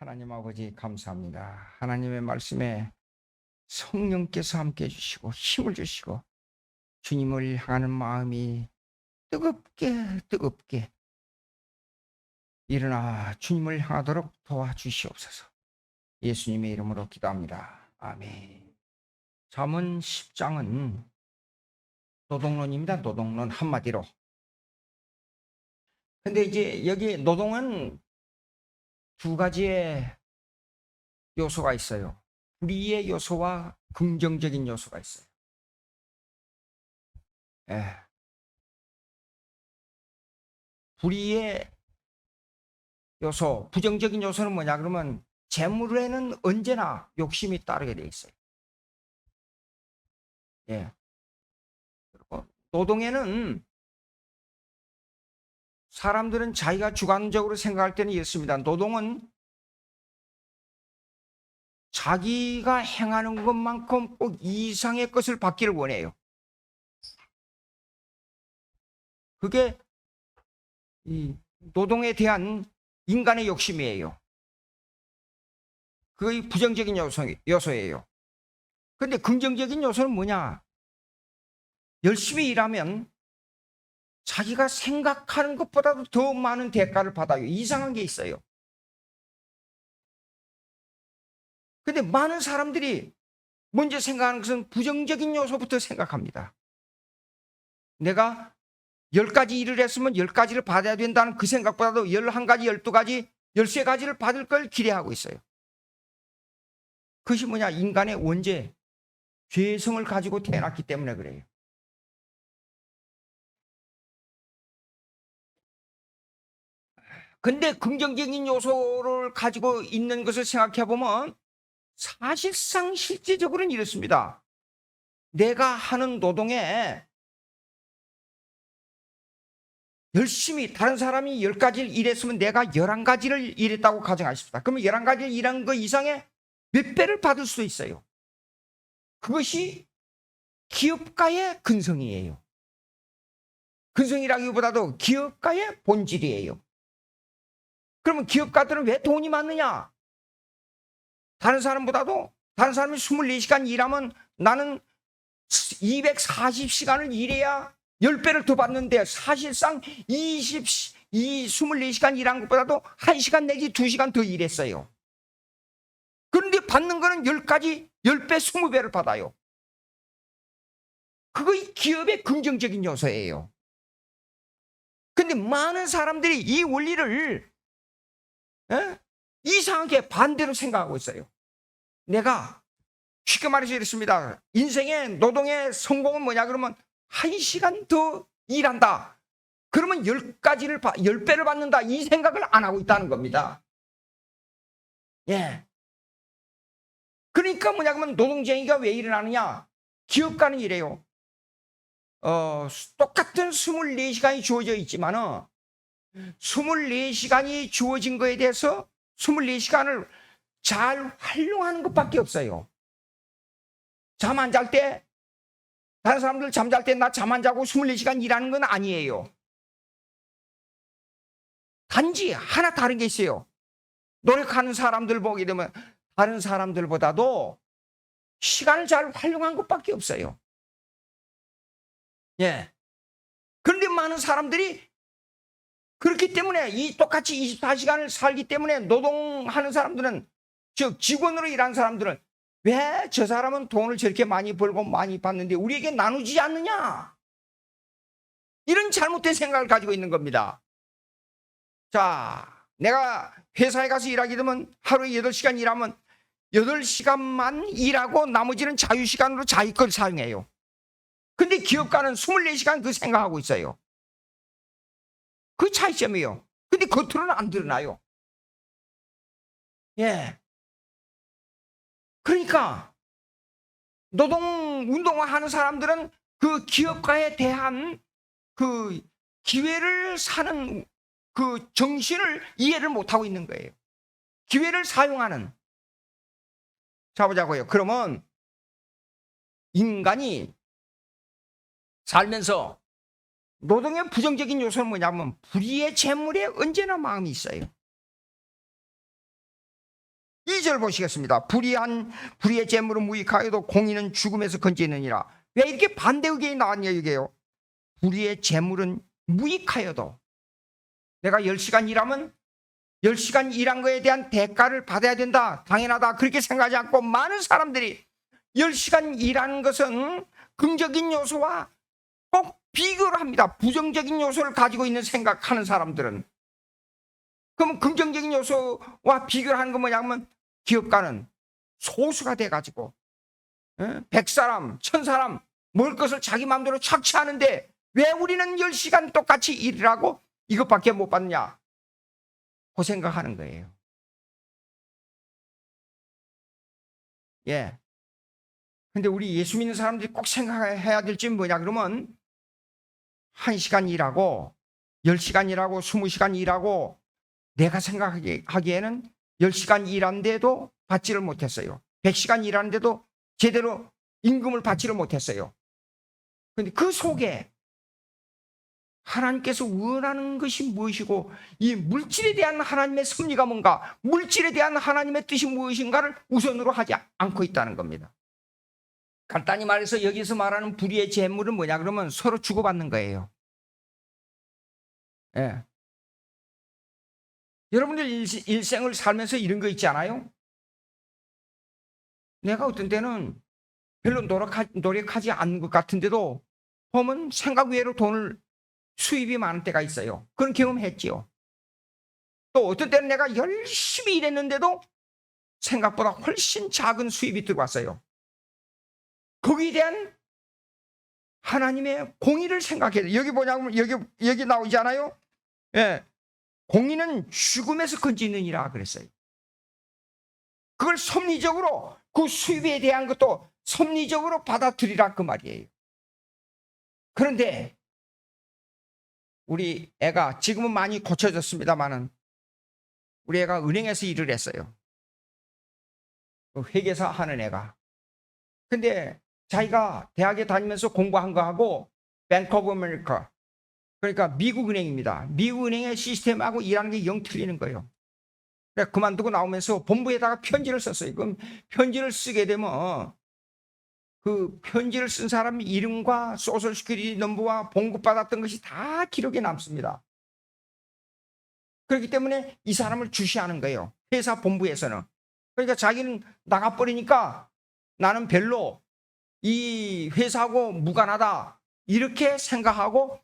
하나님 아버지 감사합니다. 하나님의 말씀에 성령께서 함께 해주시고 힘을 주시고 주님을 향하는 마음이 뜨겁게 일어나 주님을 향하도록 도와주시옵소서. 예수님의 이름으로 기도합니다. 아멘. 잠언 10장은 노동론입니다. 노동론 한마디로. 근데 이제 여기 노동은 두 가지의 요소가 있어요. 불의의 요소와 긍정적인 요소가 있어요. 불의의 요소, 부정적인 요소는 뭐냐 그러면 재물에는 언제나 욕심이 따르게 돼 있어요. 그리고 노동에는 사람들은 자기가 주관적으로 생각할 때는 이렇습니다. 노동은 자기가 행하는 것만큼 꼭 이상의 것을 받기를 원해요. 그게 이 노동에 대한 인간의 욕심이에요. 그게 부정적인 요소예요. 그런데 긍정적인 요소는 뭐냐? 열심히 일하면 자기가 생각하는 것보다도 더 많은 대가를 받아요. 이상한 게 있어요. 근데 많은 사람들이 먼저 생각하는 것은 부정적인 요소부터 생각합니다. 내가 10가지 일을 했으면 10가지를 받아야 된다는 그 생각보다도 11가지, 12가지, 13가지를 받을 걸 기대하고 있어요. 그것이 뭐냐? 인간의 원죄, 죄성을 가지고 태어났기 때문에 그래요. 근데 긍정적인 요소를 가지고 있는 것을 생각해 보면 사실상 실제적으로는 이렇습니다. 내가 하는 노동에 열심히 다른 사람이 10가지를 일했으면 내가 11가지를 일했다고 가정하십시다. 그러면 11가지를 일한 거 이상의 몇 배를 받을 수 있어요. 그것이 기업가의 근성이에요. 근성이라기보다도 기업가의 본질이에요. 그러면 기업가들은 왜 돈이 많느냐? 다른 사람보다도 다른 사람이 24시간 일하면 나는 240시간을 일해야 10배를 더 받는데 사실상 24시간 일한 것보다도 1시간 내지 2시간 더 일했어요. 그런데 받는 거는 10가지, 10배, 20배를 받아요. 그거 기업의 긍정적인 요소예요. 근데 많은 사람들이 이 원리를 이상하게 반대로 생각하고 있어요. 내가 쉽게 말해서 이렇습니다. 인생의 노동의 성공은 뭐냐 그러면 1시간 더 일한다. 그러면 10배를 받는다. 이 생각을 안 하고 있다는 겁니다. 그러니까 뭐냐 그러면 노동쟁의가 왜 일어나느냐? 기업가는 이래요. 똑같은 24시간이 주어져 있지만은 24시간이 주어진 거에 대해서 24시간을 잘 활용하는 것밖에 없어요. 잠 안 잘 때, 다른 사람들 잠잘 때 나 잠 안 자고 24시간 일하는 건 아니에요. 단지 하나 다른 게 있어요. 노력하는 사람들 보게 되면 다른 사람들보다도 시간을 잘 활용한 것밖에 없어요. 그런데 많은 사람들이 그렇기 때문에 이 똑같이 24시간을 살기 때문에 노동하는 사람들은, 즉 직원으로 일하는 사람들은 왜 저 사람은 돈을 저렇게 많이 벌고 많이 받는데 우리에게 나누지 않느냐? 이런 잘못된 생각을 가지고 있는 겁니다. 자, 내가 회사에 가서 일하게 되면 하루에 8시간 일하면 8시간만 일하고 나머지는 자유시간으로 자기 걸 사용해요. 근데 기업가는 24시간 그 생각하고 있어요. 그 차이점이에요. 근데 겉으로는 안 드러나요. 그러니까 노동운동을 하는 사람들은 그 기업가에 대한 그 기회를 사는 그 정신을 이해를 못하고 있는 거예요. 기회를 사용하는. 자, 보자고요. 그러면 인간이 살면서 노동의 부정적인 요소는 뭐냐면 불의의 재물에 언제나 마음이 있어요. 12절 보시겠습니다. 불의의 재물은 무익하여도 공의는 죽음에서 건지느니라. 왜 이렇게 반대 의견이 나왔냐 이게요. 불의의 재물은 무익하여도, 내가 10시간 일하면 10시간 일한 거에 대한 대가를 받아야 된다, 당연하다, 그렇게 생각하지 않고 많은 사람들이 10시간 일하는 것은 긍정적인 요소와 꼭 비교를 합니다. 부정적인 요소를 가지고 있는 생각하는 사람들은. 그럼 긍정적인 요소와 비교를 하는 건 뭐냐면 기업가는 소수가 돼가지고 100사람, 1000사람 먹을 것을 자기 마음대로 착취하는데 왜 우리는 10시간 똑같이 일을 하고 이것밖에 못 받느냐, 그 생각하는 거예요. 예. 근데 우리 예수 믿는 사람들이 꼭 생각해야 될 점이 뭐냐 그러면 1시간 일하고 10시간 일하고 20시간 일하고 내가 생각하기에는 10시간 일하는데도 받지를 못했어요. 100시간 일하는데도 제대로 임금을 받지를 못했어요. 그런데 그 속에 하나님께서 원하는 것이 무엇이고 이 물질에 대한 하나님의 섭리가 뭔가, 물질에 대한 하나님의 뜻이 무엇인가를 우선으로 하지 않고 있다는 겁니다. 간단히 말해서 여기서 말하는 불의의 재물은 뭐냐 그러면 서로 주고받는 거예요. 예. 여러분들 일생을 살면서 이런 거 있지 않아요? 내가 어떤 때는 별로 노력하지 않은 것 같은데도 보면 생각 외로 수입이 많은 때가 있어요. 그런 경험했지요. 또 어떤 때는 내가 열심히 일했는데도 생각보다 훨씬 작은 수입이 들어왔어요. 거기에 대한 하나님의 공의를 생각해야 돼요. 여기 뭐냐면 여기 나오지 않아요? 예. 공의는 죽음에서 건지느니라 그랬어요. 그걸 섭리적으로, 그 수입에 대한 것도 섭리적으로 받아들이라 그 말이에요. 그런데 우리 애가 지금은 많이 고쳐졌습니다만은 우리 애가 은행에서 일을 했어요. 회계사 하는 애가. 근데 자기가 대학에 다니면서 공부한 거하고 뱅크 오브 아메리카, 그러니까 미국 은행입니다. 미국 은행의 시스템하고 일하는 게 영 틀리는 거예요. 그래서 그만두고 나오면서 본부에다가 편지를 썼어요. 그럼 편지를 쓰게 되면 그 편지를 쓴 사람 이름과 소셜 시큐리티 넘버와 봉급받았던 것이 다 기록에 남습니다. 그렇기 때문에 이 사람을 주시하는 거예요. 회사 본부에서는. 그러니까 자기는 나가버리니까 나는 별로 이 회사하고 무관하다 이렇게 생각하고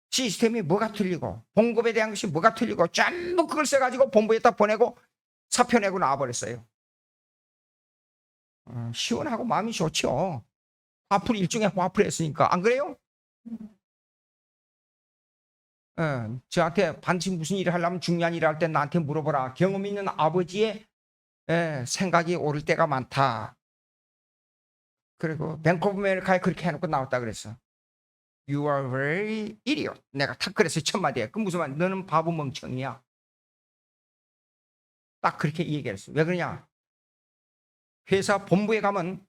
시스템이 뭐가 틀리고 봉급에 대한 것이 뭐가 틀리고 전부 그걸 써가지고 본부에다 보내고 사표 내고 나와버렸어요. 시원하고 마음이 좋죠. 일종의 화풀이 했으니까. 안 그래요? 저한테 반드시 무슨 일을 하려면 중요한 일을 할 때 나한테 물어보라. 경험 있는 아버지의 생각이 옳을 때가 많다. 그리고 뱅크 오브 아메리카에 그렇게 해놓고 나왔다 그랬어. You are very idiot. 내가 딱 그랬어요. 첫 마디에. 그 무슨 말? 너는 바보 멍청이야. 딱 그렇게 얘기했어요. 왜 그러냐? 회사 본부에 가면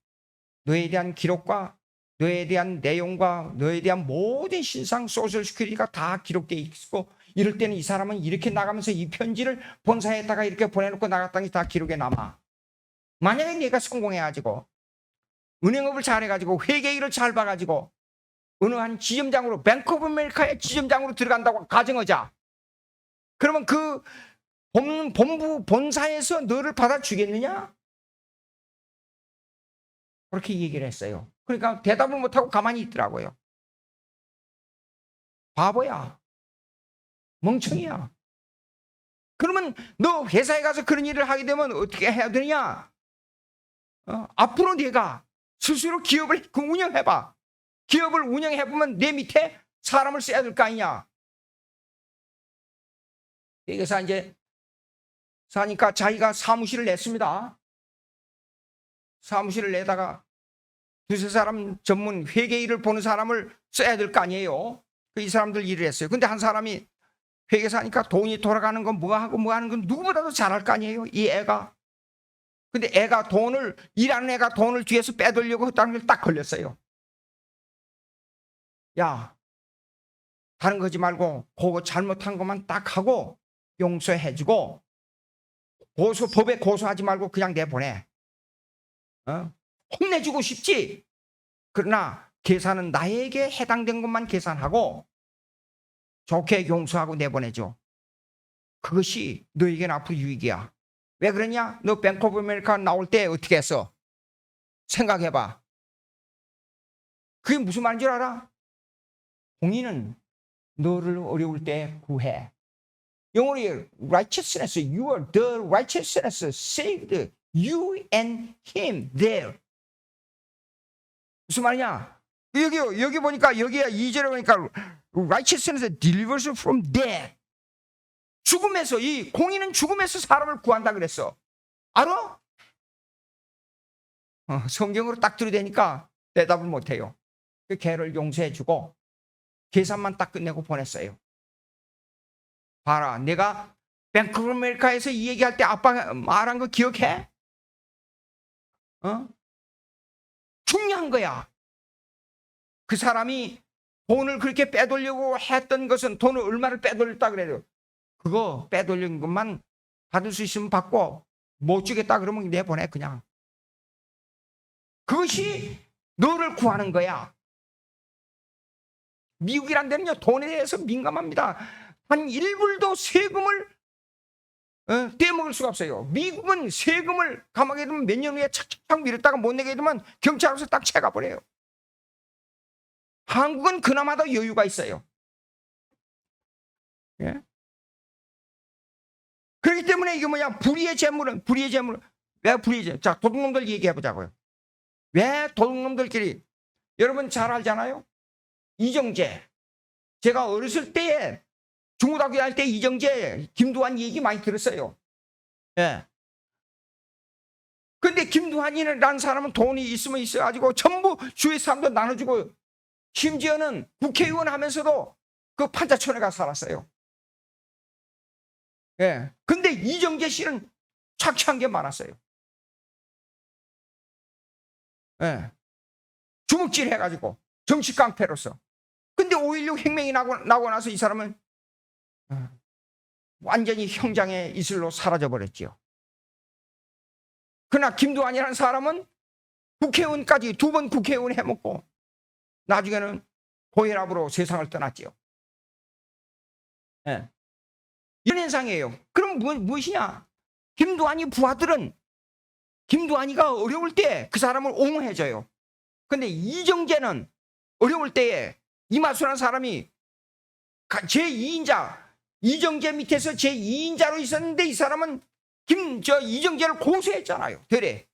너에 대한 기록과 너에 대한 내용과 너에 대한 모든 신상 소셜 시큐리티가 다 기록되어 있고, 이럴 때는 이 사람은 이렇게 나가면서 이 편지를 본사에다가 이렇게 보내놓고 나갔다는 게 다 기록에 남아. 만약에 네가 성공해가지고 은행업을 잘해가지고 회계일을 잘 봐가지고 어느 한 지점장으로, 뱅크 오브 아메리카의 지점장으로 들어간다고 가정하자. 그러면 그 본부 본사에서 너를 받아주겠느냐? 그렇게 얘기를 했어요. 그러니까 대답을 못하고 가만히 있더라고요. 바보야. 멍청이야. 그러면 너 회사에 가서 그런 일을 하게 되면 어떻게 해야 되느냐? 앞으로 네가 스스로 기업을 운영해봐. 기업을 운영해보면 내 밑에 사람을 써야 될 거 아니냐? 여기서 이제 사니까 자기가 사무실을 냈습니다. 사무실을 내다가 두세 사람 전문 회계일을 보는 사람을 써야 될 거 아니에요. 이 사람들 일을 했어요. 근데 한 사람이 회계사니까 돈이 돌아가는 건 뭐 하고 뭐 하는 건 누구보다도 잘할 거 아니에요, 이 애가. 근데 일하는 애가 돈을 뒤에서 빼돌려고 했다는 걸 딱 걸렸어요. 야, 다른 거지 말고 그거 잘못한 것만 딱 하고 용서해주고 법에 고소하지 말고 그냥 내보내. 혼내주고 싶지. 그러나 계산은 나에게 해당된 것만 계산하고 좋게 용서하고 내보내줘. 그것이 너에게는 앞으로 유익이야. 왜 그러냐? 너 뱅크 오브 아메리카 나올 때 어떻게 했어? 생각해봐. 그게 무슨 말인 줄 알아? 공의는 너를 어려울 때 구해. 영어로 righteousness, you are the righteousness saved you and him there. 무슨 말이냐? 여기 보니까 여기야 2절에 보니까 righteousness delivers from death. 죽음에서 이 공의는 죽음에서 사람을 구한다 그랬어. 알아? 성경으로 딱 들이대니까 대답을 못해요. 그 걔를 용서해주고 계산만 딱 끝내고 보냈어요. 봐라, 내가 뱅크 오브 아메리카에서 이 얘기할 때 아빠가 말한 거 기억해? 중요한 거야. 그 사람이 돈을 그렇게 빼돌려고 했던 것은 돈을 얼마를 빼돌렸다 그래요. 그거 빼돌린 것만 받을 수 있으면 받고 못 주겠다 그러면 내보내 그냥. 그것이 너를 구하는 거야. 미국이란 데는요 돈에 대해서 민감합니다. 한 1불도 세금을 떼먹을 수가 없어요. 미국은 세금을 감하게 되면 몇 년 후에 착착착 밀었다가 못 내게 되면 경찰로서 딱 채가버려요. 한국은 그나마 더 여유가 있어요. 예? 그렇기 때문에 이게 뭐냐? 불의의 재물은 왜 불의의 재물? 자, 도둑놈들 얘기해 보자고요. 왜 도둑놈들끼리 여러분 잘 알잖아요. 이정재. 제가 어렸을 때에 중고등학교 할 때 이정재, 김두한 얘기 많이 들었어요. 예. 근데 김두한이라는 사람은 돈이 있으면 있어가지고 전부 주위 사람도 나눠주고 심지어는 국회의원 하면서도 그 판자촌에 가서 살았어요. 예. 근데 이정재 씨는 착취한 게 많았어요. 예. 주먹질 해가지고 정치 깡패로서. 근데 5.16 혁명이 나고 나서 이 사람은 완전히 형장의 이슬로 사라져버렸지요. 그러나 김두한이라는 사람은 국회의원까지 2번 국회의원 해먹고 나중에는 고혈압으로 세상을 떠났지요. 네. 이런 현상이에요. 그럼 무엇이냐? 김두한이 부하들은 김두한이가 어려울 때 그 사람을 옹호해줘요. 근데 이정재는 어려울 때에 이마수라는 사람이 제2인자 이정재 밑에서 제2인자로 있었는데 이 사람은 이정재를 고소했잖아요. 되레.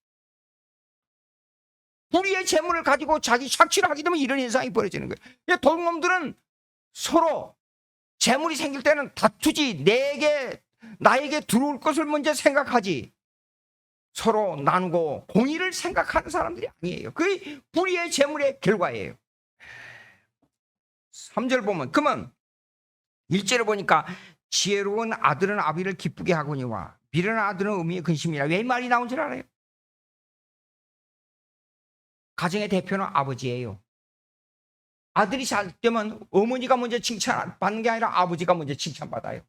불의의 재물을 가지고 자기 착취를 하게 되면 이런 현상이 벌어지는 거예요. 도둑놈들은 서로 재물이 생길 때는 다투지 나에게 들어올 것을 먼저 생각하지 서로 나누고 공의를 생각하는 사람들이 아니에요. 그게 불의의 재물의 결과예요. 3절 보면 그러면 1절에 보니까 지혜로운 아들은 아비를 기쁘게 하거니와 미련한 아들은 어미의 근심이라. 왜 이 말이 나온 줄 알아요? 가정의 대표는 아버지예요. 아들이 잘 되면 어머니가 먼저 칭찬받는 게 아니라 아버지가 먼저 칭찬받아요.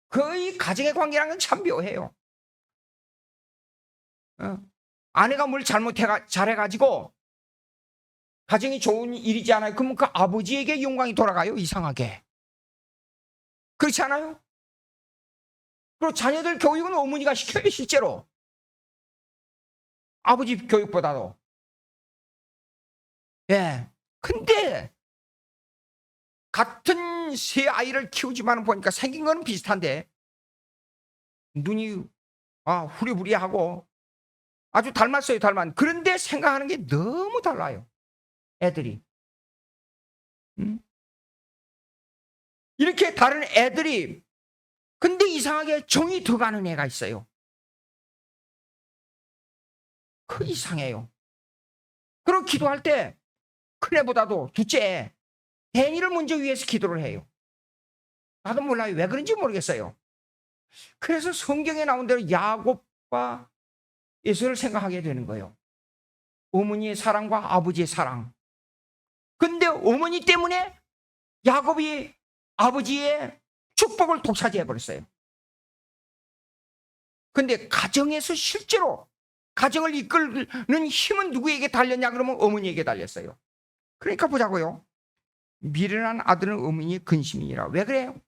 거의 가정의 관계라는 건 참 묘해요. 아내가 뭘 잘해가지고 가정이 좋은 일이지 않아요? 그러면 그 아버지에게 영광이 돌아가요. 이상하게. 그렇지 않아요? 그리고 자녀들 교육은 어머니가 시켜요. 실제로. 아버지 교육보다도. 예. 근데 같은 세 아이를 키우지만 보니까 생긴 거는 비슷한데 눈이 후리부리하고 아주 닮았어요. 그런데 생각하는 게 너무 달라요. 애들이. 이렇게 다른 애들이 근데 이상하게 정이 더 가는 애가 있어요. 그 이상해요. 그리고 기도할 때 큰애보다도 둘째 대니를 먼저 위해서 기도를 해요. 나도 몰라요. 왜 그런지 모르겠어요. 그래서 성경에 나온 대로 야곱과 에서를 생각하게 되는 거예요. 어머니의 사랑과 아버지의 사랑. 근데 어머니 때문에 야곱이 아버지의 축복을 독차지해 버렸어요. 근데 가정에서 실제로 가정을 이끌는 힘은 누구에게 달렸냐 그러면 어머니에게 달렸어요. 그러니까 보자고요. 미련한 아들은 어머니의 근심이니라. 왜 그래요?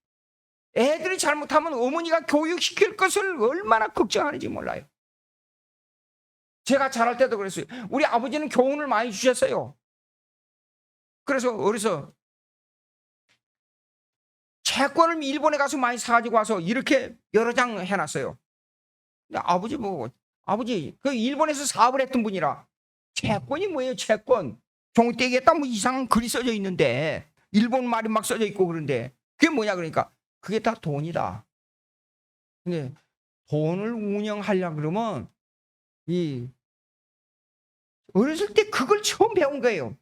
애들이 잘못하면 어머니가 교육시킬 것을 얼마나 걱정하는지 몰라요. 제가 자랄 때도 그랬어요. 우리 아버지는 교훈을 많이 주셨어요. 그래서 어려서 채권을 일본에 가서 많이 사가지고 와서 이렇게 여러 장 해놨어요. 근데 아버지 그 일본에서 사업을 했던 분이라 채권이 뭐예요? 채권 종이떼기에다 뭐 이상한 글이 써져 있는데 일본 말이 막 써져 있고 그런데 그게 뭐냐 그러니까 그게 다 돈이다. 근데 돈을 운영하려고 그러면 이 어렸을 때 그걸 처음 배운 거예요.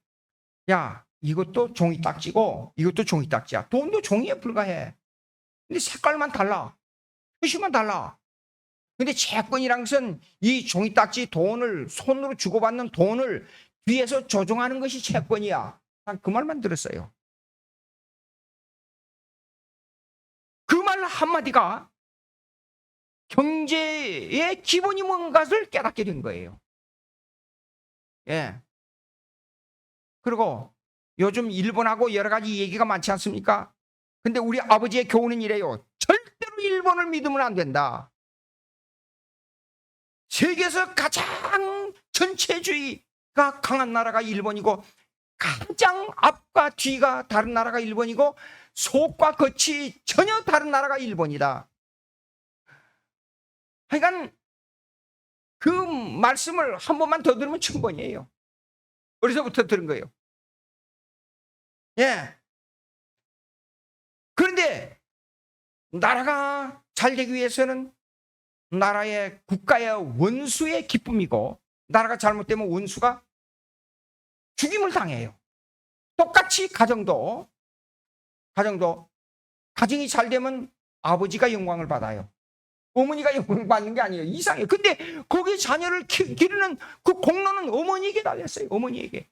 야, 이것도 종이 딱지고 이것도 종이 딱지야. 돈도 종이에 불과해. 근데 색깔만 달라. 표시만 달라. 근데 채권이란 것은 이 종이 딱지 돈을 손으로 주고받는 돈을 뒤에서 조종하는 것이 채권이야. 난 그 말만 들었어요. 그 말 한마디가 경제의 기본이 뭔가를 깨닫게 된 거예요. 예. 그리고 요즘 일본하고 여러 가지 얘기가 많지 않습니까? 근데 우리 아버지의 교훈은 이래요. 절대로 일본을 믿으면 안 된다. 세계에서 가장 전체주의가 강한 나라가 일본이고 가장 앞과 뒤가 다른 나라가 일본이고 속과 겉이 전혀 다른 나라가 일본이다. 하여간 그 말씀을 한 번만 더 들으면 천번이에요. 어디서부터 들은 거예요? 예. 그런데 나라가 잘 되기 위해서는 나라의 국가의 원수의 기쁨이고 나라가 잘못되면 원수가 죽임을 당해요. 똑같이 가정이 잘 되면 아버지가 영광을 받아요. 어머니가 영광을 받는 게 아니에요. 이상해요. 근데 거기에 자녀를 기르는 그 공로는 어머니에게 달렸어요. 어머니에게.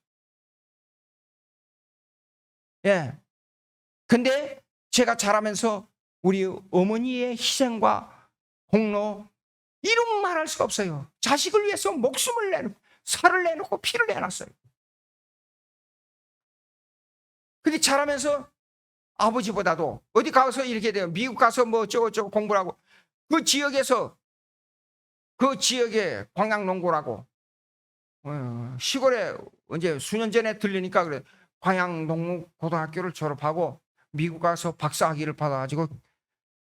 예. 근데 제가 자라면서 우리 어머니의 희생과 공로 이름 말할 수가 없어요. 자식을 위해서 목숨을 내놓고 살을 내놓고 피를 내놨어요. 근데 자라면서 아버지보다도 어디 가서 이렇게 돼요. 미국 가서 뭐 어쩌고 공부를 하고 그 지역에 광양농고라고 시골에 이제 수년 전에 들리니까 그래 광양농고등학교를 졸업하고 미국 가서 박사학위를 받아가지고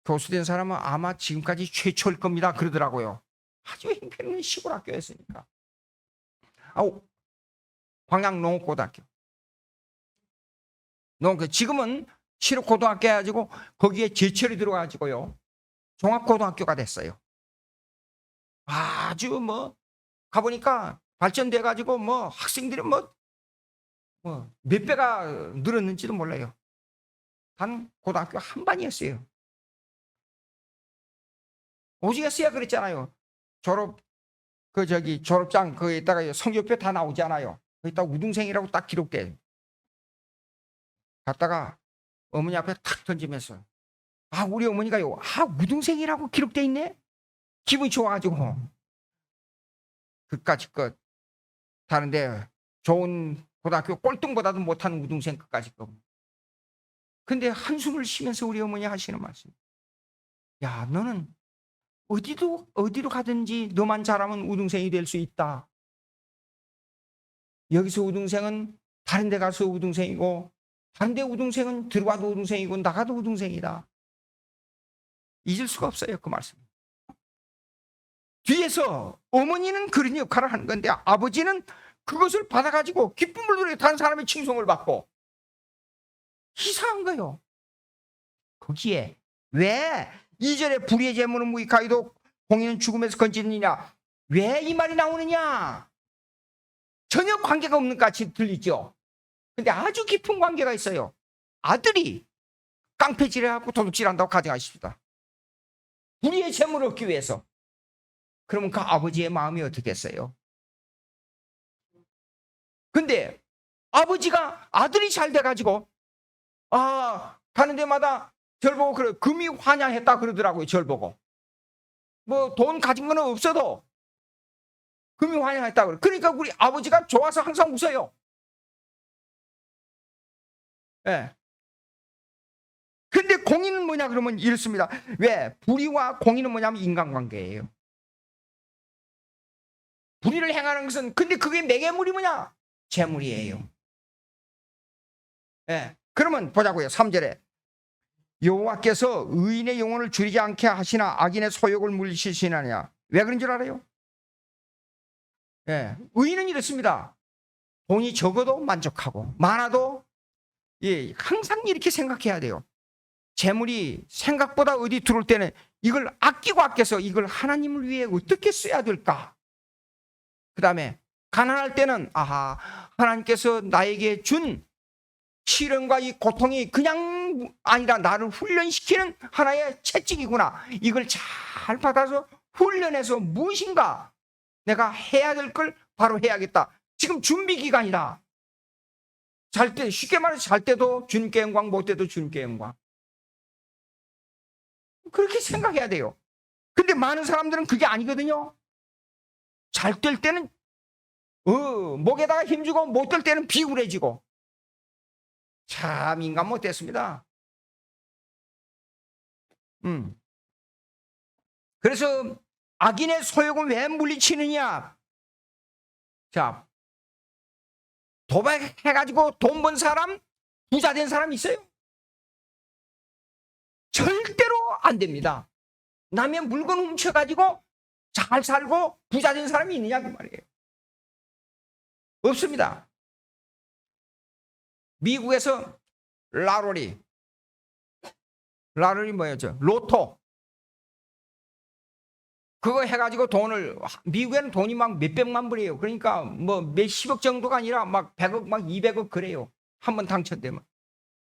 교수 된 사람은 아마 지금까지 최초일 겁니다. 그러더라고요. 아주 형편없는 시골 학교였으니까. 광양농고등학교. 지금은 실업고등학교 해가지고 거기에 제철이 들어가지고요. 종합고등학교가 됐어요. 아주 가보니까 발전돼가지고 학생들이 몇 배가 늘었는지도 몰라요. 단 고등학교 한 반이었어요. 오지겠어야 그랬잖아요. 졸업장 거기다가 성적표 다 나오잖아요. 거기다 우등생이라고 딱 기록돼. 갔다가 어머니 앞에 탁 던지면서 우리 어머니가요. 우등생이라고 기록돼 있네. 기분이 좋아가지고 그까짓 것 다른데 좋은 고등학교 꼴등보다도 못하는 우등생 끝까지 거. 근데 한숨을 쉬면서 우리 어머니 하시는 말씀. 야, 너는 어디로 가든지 너만 잘하면 우등생이 될 수 있다. 여기서 우등생은 다른 데 가서 우등생이고 다른 데 우등생은 들어와도 우등생이고 나가도 우등생이다. 잊을 수가 없어요. 그 말씀. 뒤에서 어머니는 그런 역할을 하는 건데 아버지는 그것을 받아가지고 기쁨을 누리고 다른 사람의 칭송을 받고 이상한 거예요. 거기에 왜 2절에 불의의 재물은 무익하여도 공의는 죽음에서 건지느냐 왜 이 말이 나오느냐 전혀 관계가 없는 것 같이 들리죠. 근데 아주 깊은 관계가 있어요. 아들이 깡패질해갖고 도둑질한다고 가정하십시다. 불의의 재물을 얻기 위해서. 그러면 그 아버지의 마음이 어떻겠어요? 근데 아버지가 아들이 잘 돼가지고 가는 데마다 절 보고 금이 환향했다 그러더라고요. 절 보고. 뭐 돈 가진 거는 없어도 금이 환영했다 그래. 그러니까 우리 아버지가 좋아서 항상 웃어요. 예. 근데 공의는 뭐냐 그러면 이렇습니다. 왜? 불의와 공의는 뭐냐면 인간관계예요. 불의를 행하는 것은 근데 그게 매개물이 뭐냐? 재물이에요. 예. 그러면 보자고요. 3절에 여호와께서 의인의 영혼을 줄이지 않게 하시나 악인의 소욕을 물리치시느냐. 왜 그런 줄 알아요? 예. 의인은 이렇습니다. 돈이 적어도 만족하고 많아도 예, 항상 이렇게 생각해야 돼요. 재물이 생각보다 어디 들어올 때는 이걸 아껴서 이걸 하나님을 위해 어떻게 써야 될까? 그 다음에 가난할 때는 아하 하나님께서 나에게 준 시련과 이 고통이 그냥 아니라 나를 훈련시키는 하나의 채찍이구나. 이걸 잘 받아서 훈련해서 무엇인가 내가 해야 될 걸 바로 해야겠다. 지금 준비 기간이다. 잘 때 쉽게 말해서 잘 때도 주님께 영광, 못 때도 주님께 영광. 그렇게 생각해야 돼요. 근데 많은 사람들은 그게 아니거든요. 잘 될 때는 목에다가 힘주고 못 될 때는 비굴해지고. 참 인간 못됐습니다. 그래서 악인의 소욕은 왜 물리치느냐? 자, 도박해가지고 돈 번 사람, 부자 된 사람 있어요? 절대로 안 됩니다. 남의 물건 훔쳐가지고 잘 살고 부자 된 사람이 있느냐 그 말이에요. 없습니다. 미국에서 라로리 뭐였죠? 로또 그거 해가지고 돈을 미국에는 돈이 막 몇백만 불이에요. 그러니까 뭐 몇십억 정도가 아니라 막 100억 막 200억 그래요. 한번 당첨되면.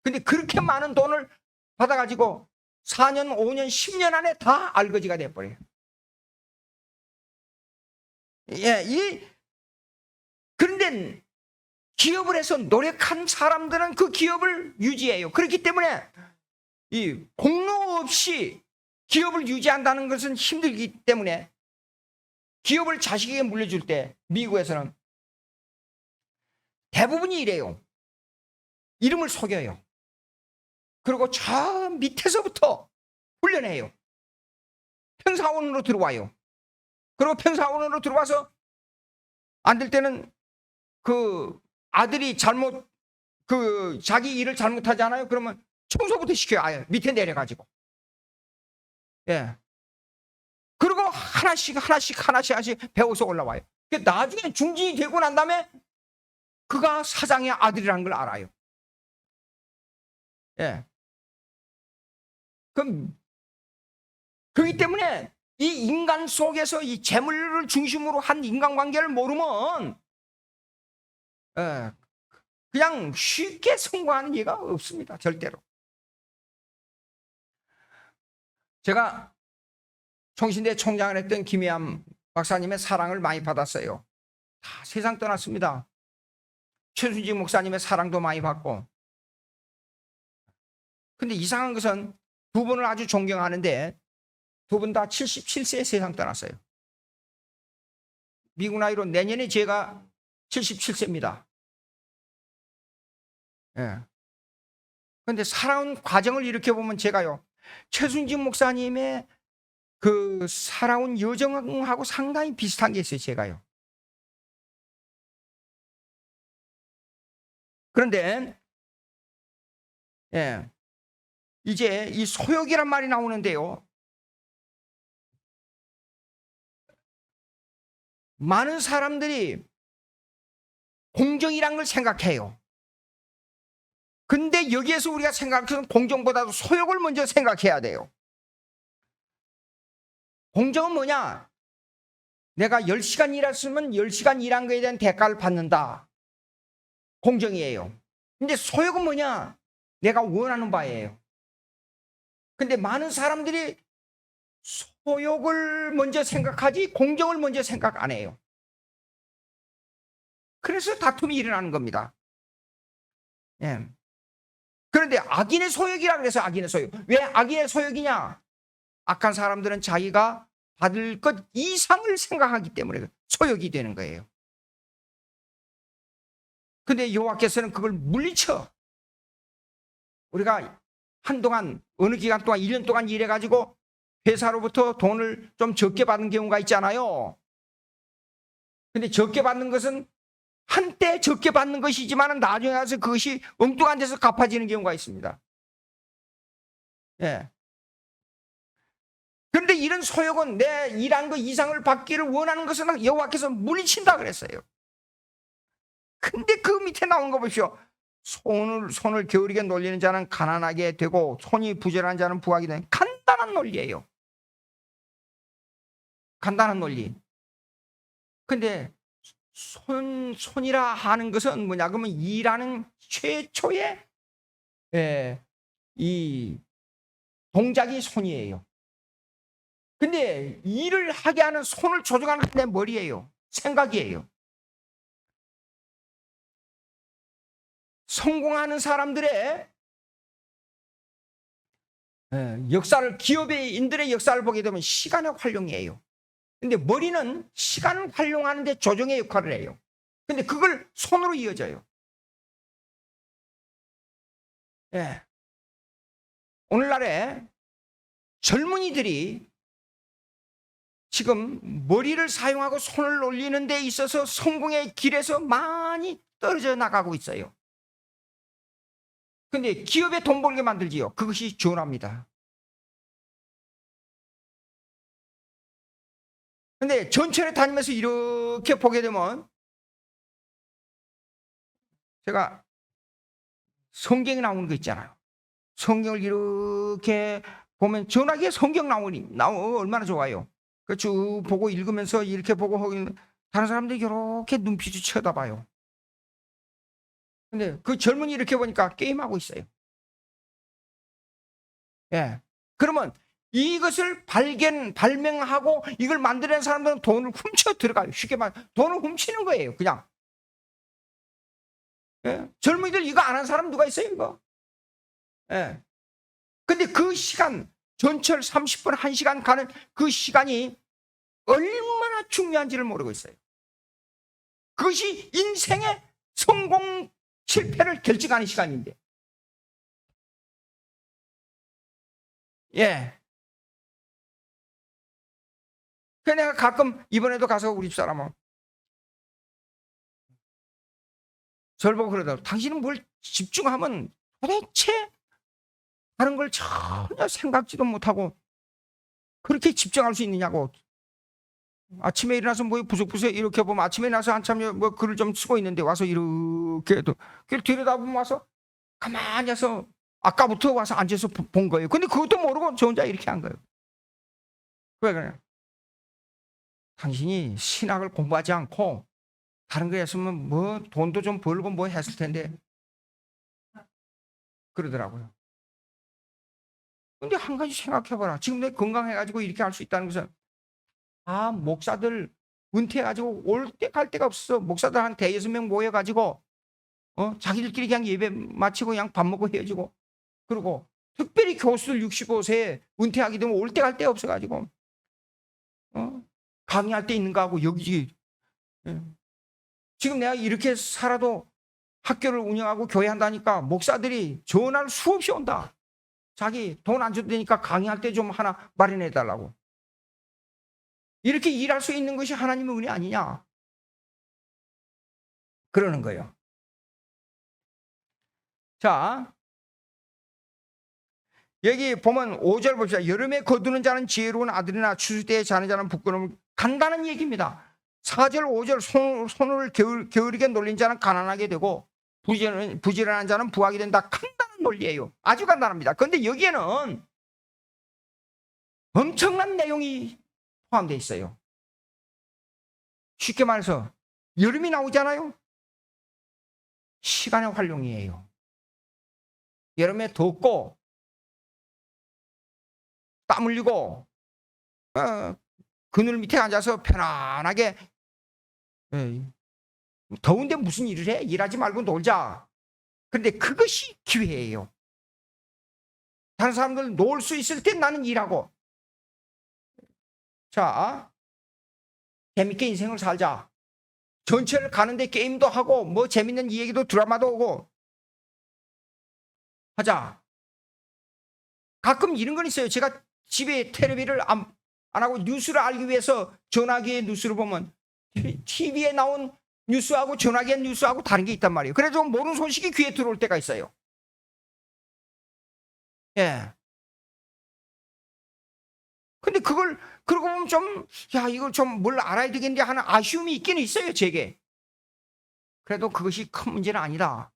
근데 그렇게 많은 돈을 받아가지고 4년, 5년, 10년 안에 다 알거지가 돼버려요. 예, 그런데 기업을 해서 노력한 사람들은 그 기업을 유지해요. 그렇기 때문에 이 공로 없이 기업을 유지한다는 것은 힘들기 때문에 기업을 자식에게 물려줄 때 미국에서는 대부분이 이래요. 이름을 속여요. 그리고 저 밑에서부터 훈련해요. 평사원으로 들어와요. 그리고 평사원으로 들어와서 안 될 때는 그 아들이 자기 일을 잘못하잖아요. 그러면 청소부터 시켜요. 아예 밑에 내려가지고. 예. 그리고 하나씩 배워서 올라와요. 나중에 중진이 되고 난 다음에 그가 사장의 아들이라는 걸 알아요. 예. 그렇기 때문에 이 인간 속에서 이 재물을 중심으로 한 인간관계를 모르면 그냥 쉽게 성공하는 예가 없습니다. 절대로. 제가 총신대 총장을 했던 김혜암 박사님의 사랑을 많이 받았어요. 다 세상 떠났습니다. 최순직 목사님의 사랑도 많이 받고. 근데 이상한 것은 두 분을 아주 존경하는데 두 분 다 77세에 세상 떠났어요. 미국 나이로 내년에 제가 77세입니다. 예. 그런데 살아온 과정을 이렇게 보면 제가요, 최순직 목사님의 그 살아온 여정하고 상당히 비슷한 게 있어요, 제가요. 그런데, 예. 이제 이 소욕이란 말이 나오는데요. 많은 사람들이 공정이란 걸 생각해요. 근데 여기에서 우리가 생각하는 공정보다도 소욕을 먼저 생각해야 돼요. 공정은 뭐냐? 내가 10시간 일했으면 10시간 일한 거에 대한 대가를 받는다. 공정이에요. 근데 소욕은 뭐냐? 내가 원하는 바예요. 근데 많은 사람들이 소욕을 먼저 생각하지 공정을 먼저 생각 안 해요. 그래서 다툼이 일어나는 겁니다. 예. 그런데 악인의 소욕이라 그래서 악인의 소욕. 왜 악인의 소욕이냐? 악한 사람들은 자기가 받을 것 이상을 생각하기 때문에 소욕이 되는 거예요. 근데 여호와께서는 그걸 물리쳐. 우리가 한동안 어느 기간 동안 1년 동안 일해가지고 회사로부터 돈을 좀 적게 받는 경우가 있잖아요. 근데 적게 받는 것은 한때 적게 받는 것이지만 나중에 가서 그것이 엉뚱한 데서 갚아지는 경우가 있습니다. 예. 그런데 이런 소욕은 내 일한 것 이상을 받기를 원하는 것은 여호와께서 물리친다 그랬어요. 근데 그 밑에 나온 거 보십시오. 손을 게으르게 놀리는 자는 가난하게 되고 손이 부지런한 자는 부하게 되는 간단한 논리예요. 간단한 논리. 근데 손이라 하는 것은 뭐냐 그러면 일하는 최초의 이 동작이 손이에요. 근데 일을 하게 하는 손을 조종하는 내 머리예요. 생각이에요. 성공하는 사람들의 역사를 기업인들의 역사를 보게 되면 시간의 활용이에요. 근데 머리는 시간을 활용하는데 조정의 역할을 해요. 근데 그걸 손으로 이어져요. 예. 오늘날에 젊은이들이 지금 머리를 사용하고 손을 올리는 데 있어서 성공의 길에서 많이 떨어져 나가고 있어요. 근데 기업에 돈 벌게 만들지요. 그것이 중요합니다. 근데 전철에 다니면서 이렇게 보게 되면 제가 성경에 나오는 거 있잖아요. 성경을 이렇게 보면 전화기에 성경 나오면 얼마나 좋아요. 그 쭉 보고 읽으면서 이렇게 보고 다른 사람들이 이렇게 눈빛을 쳐다봐요. 근데 그 젊은이 이렇게 보니까 게임하고 있어요. 예. 그러면 이것을 발명하고 이걸 만드는 사람들은 돈을 훔쳐 들어가요. 쉽게 말해 돈을 훔치는 거예요. 그냥. 예. 젊은이들 이거 안 한 사람 누가 있어요, 이거? 예. 근데 그 시간, 전철 30분, 1시간 가는 그 시간이 얼마나 중요한지를 모르고 있어요. 그것이 인생의 성공, 실패를 결정하는 시간인데. 예. 그래서 내가 가끔 이번에도 가서 우리 집사람은 저를 보고 그러더라고. 당신은 뭘 집중하면 도대체 다른 걸 전혀 생각지도 못하고 그렇게 집중할 수 있느냐고. 아침에 일어나서 뭐 부석부석 이렇게 보면 아침에 일어나서 한참 뭐 글을 좀 쓰고 있는데 와서 이렇게 또 그걸 들여다보면 와서 가만히 해서 아까부터 와서 앉아서 본 거예요. 근데 그것도 모르고 저 혼자 이렇게 한 거예요. 왜 그래요? 당신이 신학을 공부하지 않고 다른 거 했으면 뭐 돈도 좀 벌고 뭐 했을 텐데 그러더라고요. 근데 한 가지 생각해봐라. 지금 내 건강해가지고 이렇게 할 수 있다는 것은 목사들 은퇴해가지고 올 때 갈 데가 없어. 목사들 한 5-6명 모여가지고 자기들끼리 그냥 예배 마치고 그냥 밥 먹고 헤어지고 그리고 특별히 교수들 65세에 은퇴하게 되면 올 때 갈 데 없어가지고 강의할 때 있는가 하고 여기 지금 내가 이렇게 살아도 학교를 운영하고 교회 한다니까 목사들이 전화를 수없이 온다. 자기 돈 안 줘도 되니까 강의할 때 좀 하나 마련해 달라고. 이렇게 일할 수 있는 것이 하나님의 은혜 아니냐 그러는 거예요. 자, 여기 보면 5절 봅시다. 여름에 거두는 자는 지혜로운 아들이나 추수 때에 자는 자는 부끄러움. 간단한 얘기입니다. 4절 5절 손을 게으르게 놀린 자는 가난하게 되고 부지런한 자는 부하게 된다. 간단한 논리예요. 아주 간단합니다. 그런데 여기에는 엄청난 내용이 포함되어 있어요. 쉽게 말해서 여름이 나오잖아요. 시간의 활용이에요. 여름에 덥고 땀 흘리고 그늘 밑에 앉아서 편안하게 더운데 무슨 일을 해? 일하지 말고 놀자. 그런데 그것이 기회예요. 다른 사람들 놀 수 있을 때 나는 일하고 자, 재밌게 인생을 살자. 전철을 가는데 게임도 하고 뭐 재밌는 얘기도 드라마도 오고 하자. 가끔 이런 건 있어요. 제가 집에 텔레비를 안 하고 뉴스를 알기 위해서 전화기에 뉴스를 보면 TV에 나온 뉴스하고 전화기의 뉴스하고 다른 게 있단 말이에요. 그래서 모르는 소식이 귀에 들어올 때가 있어요. 예. 근데 그걸 그러고 보면 좀 이걸 좀 뭘 알아야 되겠는데 하는 아쉬움이 있기는 있어요, 제게. 그래도 그것이 큰 문제는 아니다.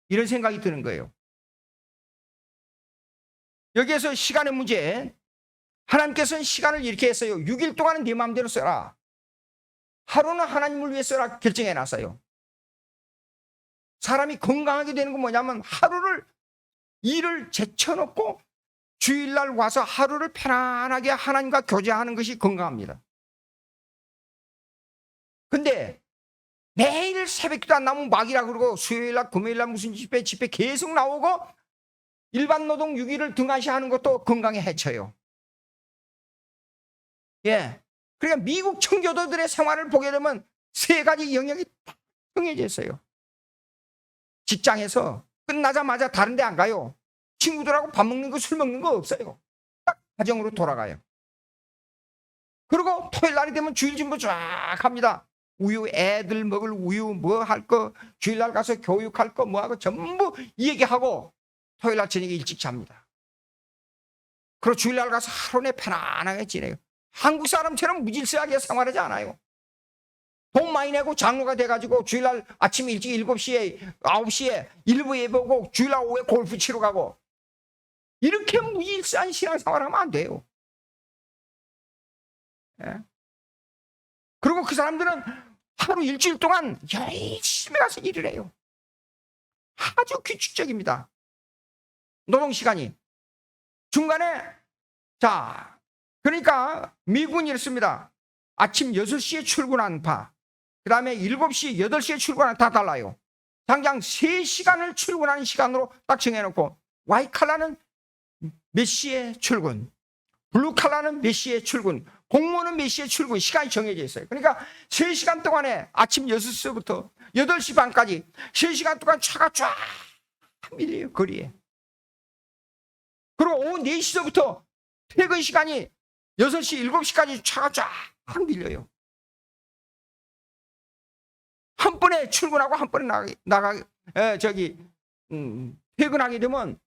이런 생각이 드는 거예요. 여기에서 시간의 문제. 하나님께서는 시간을 이렇게 했어요. 6일 동안은 네 마음대로 써라. 하루는 하나님을 위해 써라 결정해 놨어요. 사람이 건강하게 되는 건 뭐냐면 하루를 일을 제쳐놓고 주일날 와서 하루를 편안하게 하나님과 교제하는 것이 건강합니다. 근데 매일 새벽기도 안 나오면 막이라 그러고 수요일날 금요일날 무슨 집회 계속 나오고 일반 노동 6일을 등한시하는 것도 건강에 해쳐요. 예. 그러니까 미국 청교도들의 생활을 보게 되면 세 가지 영역이 딱 정해져 있어요. 직장에서 끝나자마자 다른 데 안 가요. 친구들하고 밥 먹는 거, 술 먹는 거 없어요. 딱 가정으로 돌아가요. 그리고 토요일 날이 되면 주일 진보 쫙 합니다. 우유, 애들 먹을 우유, 뭐 할 거, 주일날 가서 교육할 거, 뭐 하고 전부 얘기하고 토요일 날 저녁에 일찍 잡니다. 그리고 주일날 가서 하루 내 편안하게 지내요. 한국 사람처럼 무질서하게 생활하지 않아요. 돈 많이 내고 장로가 돼가지고 주일날 아침 일찍 7시에 9시에 일부 예배고 주일날 오후에 골프 치러 가고 이렇게 무질서한 신앙생활하면 안 돼요. 예? 그리고 그 사람들은 하루 일주일 동안 열심히 가서 일을 해요. 아주 규칙적입니다. 노동시간이. 중간에 자 그러니까 미국은 이렇습니다. 아침 6시에 출근하는 파, 그 다음에 7시, 8시에 출근하는 다 달라요. 당장 3시간을 출근하는 시간으로 딱 정해놓고 와이칼라는 몇 시에 출근, 블루칼라는 몇 시에 출근, 공무원은 몇 시에 출근, 시간이 정해져 있어요. 그러니까 3시간 동안에 아침 6시부터 8시 반까지 3시간 동안 차가 쫙 밀려요, 거리에. 그리고 오후 4시부터 퇴근 시간이 6시, 7시까지 차가 쫙 밀려요. 한 번에 출근하고 한 번에 퇴근하게 되면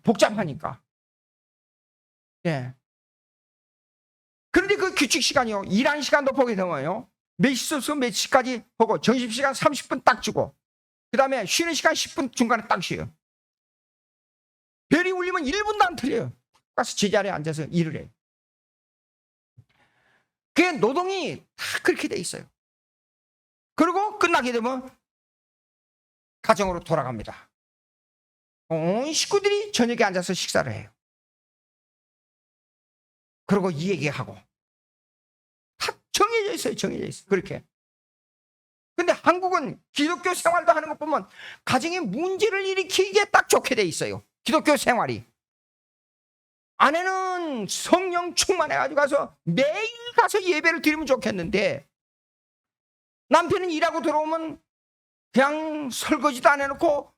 복잡하니까. 예. 그런데 그 규칙 시간이요. 일하는 시간도 보게 되면요. 몇 시부터 몇 시까지 보고 점심시간 30분 딱 주고 그 다음에 쉬는 시간 10분 중간에 딱 쉬어요. 별이 울리면 1분도 안 틀려요. 가서 제자리에 앉아서 일을 해요. 그게 노동이 다 그렇게 돼 있어요. 그리고 끝나게 되면 가정으로 돌아갑니다. 온 식구들이 저녁에 앉아서 식사를 해요. 그리고 이 얘기하고 다 정해져 있어요. 정해져 있어요. 그렇게. 근데 한국은 기독교 생활도 하는 것 보면 가정에 문제를 일으키기에 딱 좋게 돼 있어요. 기독교 생활이. 아내는 성령 충만해가지고 가서 매일 가서 예배를 드리면 좋겠는데 남편은 일하고 들어오면 그냥 설거지도 안 해놓고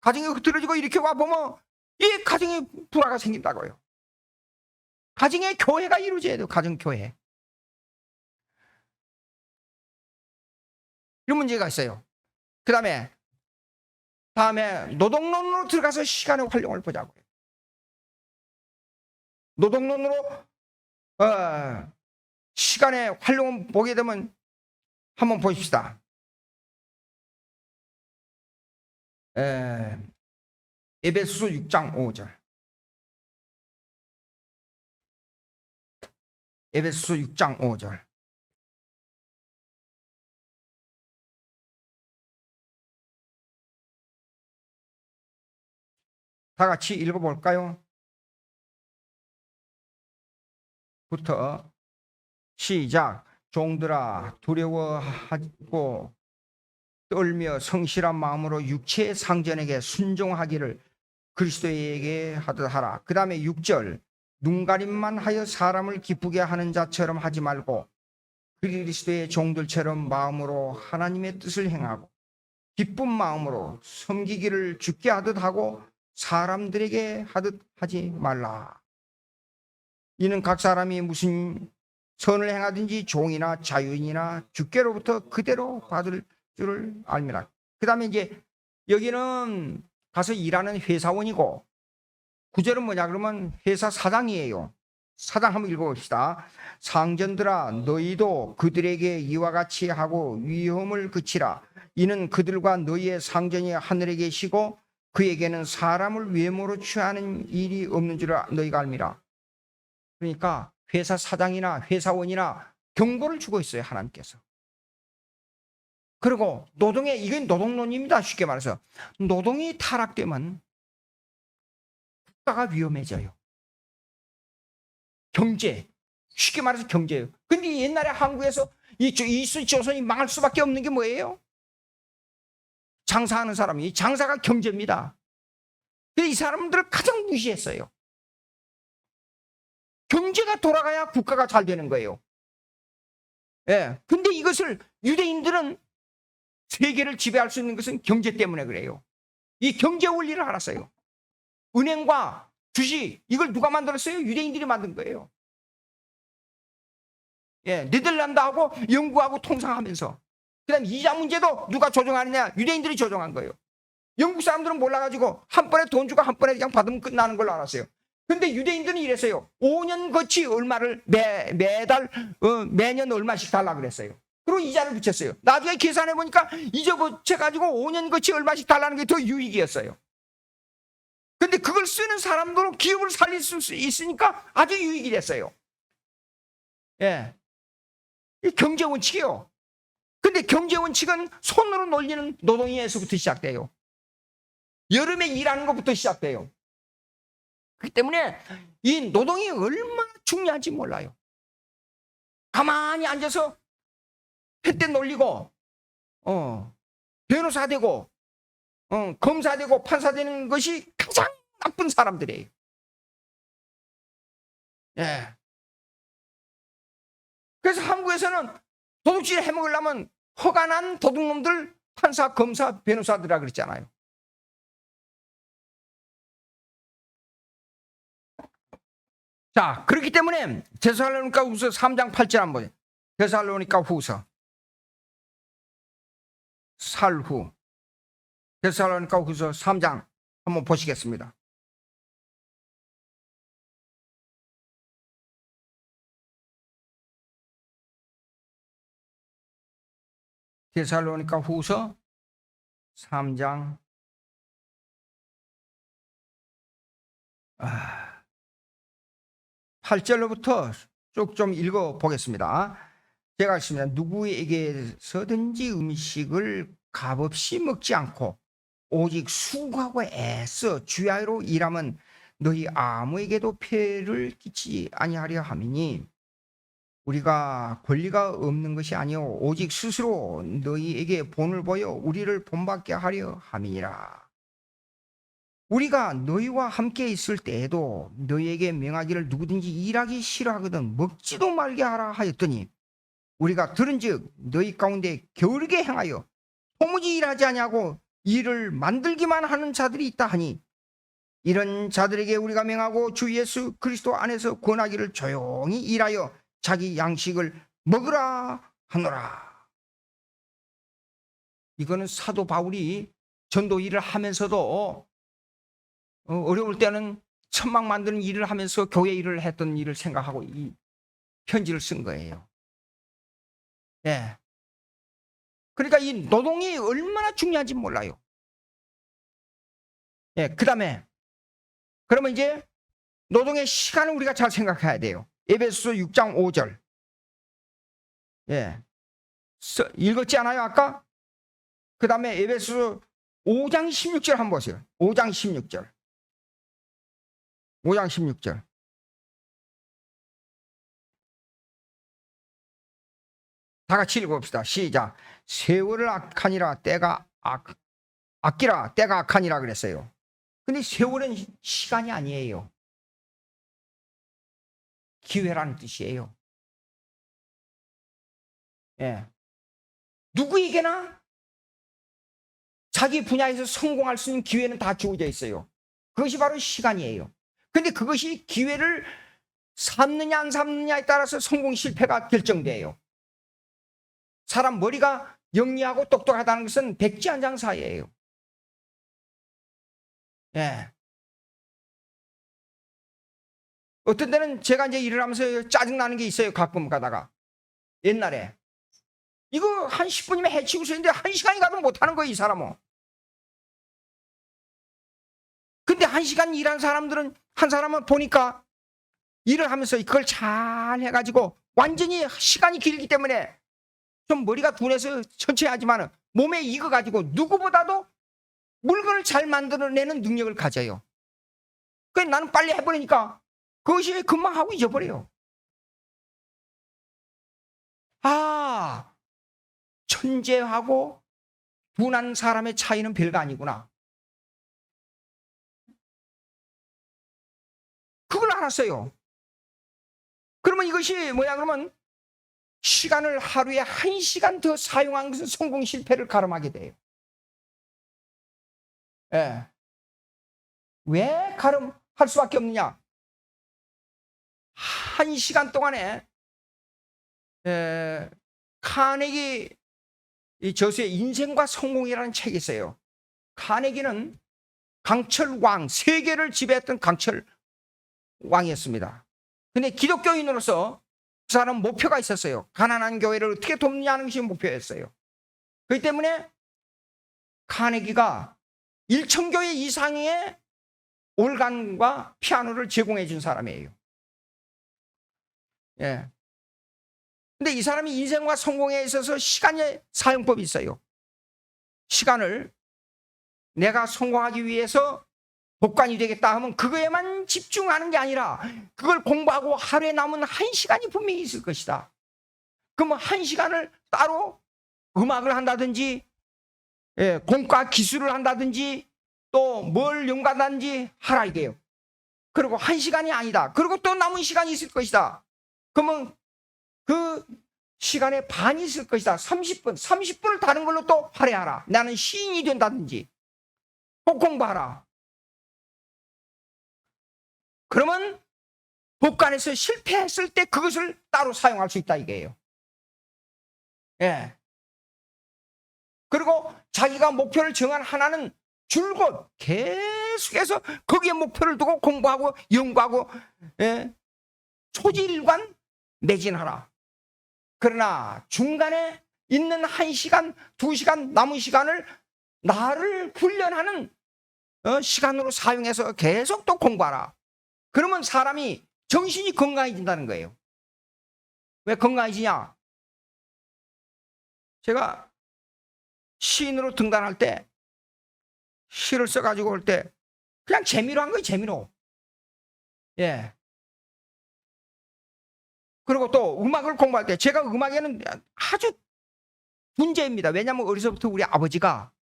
가정이 흐트러지고 이렇게 와보면 이 가정에 불화가 생긴다고요. 가정의 교회가 이루어져야 돼요. 가정교회. 이런 문제가 있어요. 그 다음에 노동론으로 들어가서 시간의 활용을 보자고요. 노동론으로 시간의 활용을 보게 되면 한번 보십시다. 에베소서 6장 5절. 에베소서 6장 5절. 다 같이 읽어볼까요? 부터 시작. 종들아 두려워하고 떨며 성실한 마음으로 육체의 상전에게 순종하기를 그리스도에게 하듯 하라. 그 다음에 6절. 눈가림만 하여 사람을 기쁘게 하는 자처럼 하지 말고 그리스도의 종들처럼 마음으로 하나님의 뜻을 행하고 기쁜 마음으로 섬기기를 주께 하듯 하고 사람들에게 하듯 하지 말라. 이는 각 사람이 무슨 선을 행하든지 종이나 자유인이나 주께로부터 그대로 받을 줄을 알미라. 그 다음에 이제 여기는 가서 일하는 회사원이고, 구절은 뭐냐 그러면 회사 사장이에요. 사장 한번 읽어봅시다. 상전들아, 너희도 그들에게 이와 같이 하고 위험을 그치라. 이는 그들과 너희의 상전이 하늘에 계시고 그에게는 사람을 외모로 취하는 일이 없는 줄 너희가 알미라. 그러니까 회사 사장이나 회사원이나 경고를 주고 있어요, 하나님께서. 그리고 이건 노동론입니다. 쉽게 말해서 노동이 타락되면 국가가 위험해져요. 경제, 쉽게 말해서 경제예요. 근데 옛날에 한국에서 이수 조선이 망할 수밖에 없는 게 뭐예요? 장사하는 사람이, 장사가 경제입니다. 근데 이 사람들을 가장 무시했어요. 경제가 돌아가야 국가가 잘 되는 거예요. 예. 근데 이것을 유대인들은 세계를 지배할 수 있는 것은 경제 때문에 그래요. 이 경제 원리를 알았어요. 은행과 주식, 이걸 누가 만들었어요? 유대인들이 만든 거예요. 예, 네덜란드하고 영국하고 통상하면서. 그 다음에 이자 문제도 누가 조정하느냐? 유대인들이 조정한 거예요. 영국 사람들은 몰라가지고 한 번에 돈 주고 한 번에 그냥 받으면 끝나는 걸로 알았어요. 근데 유대인들은 이랬어요. 5년 거치 얼마를 매년 얼마씩 달라 그랬어요. 그리고 이자를 붙였어요. 나중에 계산해 보니까 이자 붙여가지고 5년 거치 얼마씩 달라는 게 더 유익이었어요. 근데 그걸 쓰는 사람들은 기업을 살릴 수 있으니까 아주 유익이 됐어요. 예. 이 경제 원칙이에요. 근데 경제 원칙은 손으로 놀리는 노동에서부터 시작돼요. 여름에 일하는 것부터 시작돼요. 그렇기 때문에 이 노동이 얼마나 중요한지 몰라요. 가만히 앉아서 햇대 놀리고 변호사 되고 검사 되고 판사 되는 것이 가장 나쁜 사람들이에요. 예. 그래서 한국에서는 도둑질 해먹으려면 허가난 도둑놈들 판사, 검사, 변호사들이라 그랬잖아요. 자, 그렇기 때문에 데살로니가 후서 3장 8절 한번 데살로니가 후서 살후 데살로니가 후서 3장 한번 보시겠습니다. 데살로니가 후서 3장 8절로부터 쭉 좀 읽어보겠습니다. 제가 읽습니다. 누구에게서든지 음식을 값없이 먹지 않고 오직 수고하고 애써 주야로 일하면 너희 아무에게도 폐를 끼치지 아니하려 함이니 우리가 권리가 없는 것이 아니오 오직 스스로 너희에게 본을 보여 우리를 본받게 하려 함이니라. 우리가 너희와 함께 있을 때에도 너희에게 명하기를 누구든지 일하기 싫어하거든 먹지도 말게 하라 하였더니 우리가 들은즉 너희 가운데 게으르게 행하여 도무지 일하지 아니하고 일을 만들기만 하는 자들이 있다 하니 이런 자들에게 우리가 명하고 주 예수 그리스도 안에서 권하기를 조용히 일하여 자기 양식을 먹으라 하노라. 이거는 사도 바울이 전도 일을 하면서도 어려울 때는 천막 만드는 일을 하면서 교회 일을 했던 일을 생각하고 이 편지를 쓴 거예요. 예. 그러니까 이 노동이 얼마나 중요한지 몰라요. 예. 그 다음에 그러면 이제 노동의 시간을 우리가 잘 생각해야 돼요. 에베소서 6장 5절. 예. 읽었지 않아요, 아까? 그 다음에 에베소서 5장 16절 한번 보세요. 5장 16절. 5장 16절. 다 같이 읽어봅시다. 시작. 세월을 악하니라 때가 아끼라 때가 악하니라 그랬어요. 근데 세월은 시간이 아니에요. 기회라는 뜻이에요. 예. 누구에게나 자기 분야에서 성공할 수 있는 기회는 다 주어져 있어요. 그것이 바로 시간이에요. 근데 그것이 기회를 삼느냐 안 삼느냐에 따라서 성공 실패가 결정돼요. 사람 머리가 영리하고 똑똑하다는 것은 백지한장사예요. 예. 어떤 때는 제가 이제 일을 하면서 짜증나는 게 있어요. 가끔 가다가. 옛날에. 이거 한 10분이면 해치고 있었는데 1시간이 가도 못하는 거예요, 이 사람은. 근데 1시간 일한 사람들은, 한 사람은 보니까 일을 하면서 그걸 잘 해가지고 완전히 시간이 길기 때문에 좀 머리가 둔해서 천천히 하지만 몸에 익어가지고 누구보다도 물건을 잘 만들어내는 능력을 가져요. 그래서 나는 빨리 해버리니까 그것이 금방 하고 잊어버려요. 아, 천재하고 둔한 사람의 차이는 별거 아니구나. 그걸 알았어요. 그러면 이것이 뭐야? 그러면 시간을 하루에 1시간 더 사용한 것은 성공 실패를 가름하게 돼요. 예. 왜 가름할 수밖에 없느냐? 1시간 동안에 카네기 이 저수의 인생과 성공이라는 책이 있어요. 카네기는 강철왕, 세계를 지배했던 강철왕이었습니다. 근데 기독교인으로서 그 사람 목표가 있었어요. 가난한 교회를 어떻게 돕느냐는 것이 목표였어요. 그렇기 때문에 카네기가 1,000교회 이상의 올간과 피아노를 제공해 준 사람이에요. 예. 근데 이 사람이 인생과 성공에 있어서 시간의 사용법이 있어요. 시간을 내가 성공하기 위해서 법관이 되겠다 하면 그거에만 집중하는 게 아니라 그걸 공부하고 하루에 남은 1시간이 분명히 있을 것이다. 그러면 1시간을 따로 음악을 한다든지 공과 기술을 한다든지 또 뭘 연구한다든지 하라 이게요. 그리고 1시간이 아니다. 그리고 또 남은 시간이 있을 것이다. 그러면 그 시간에 반이 있을 것이다. 30분을 다른 걸로 또 할애하라. 나는 시인이 된다든지 꼭 공부하라. 그러면 법관에서 실패했을 때 그것을 따로 사용할 수 있다 이게요. 예. 그리고 자기가 목표를 정한 하나는 줄곧 계속해서 거기에 목표를 두고 공부하고 연구하고 초지일관 매진하라. 그러나 중간에 있는 1시간, 2시간 남은 시간을 나를 훈련하는 시간으로 사용해서 계속 또 공부하라. 그러면 사람이 정신이 건강해진다는 거예요. 왜 건강해지냐? 제가 시인으로 등단할 때 시를 써가지고 올 때 그냥 재미로 한 거예요. 재미로. 예. 그리고 또 음악을 공부할 때 제가 음악에는 아주 문제입니다. 왜냐하면 어려서부터 우리 아버지가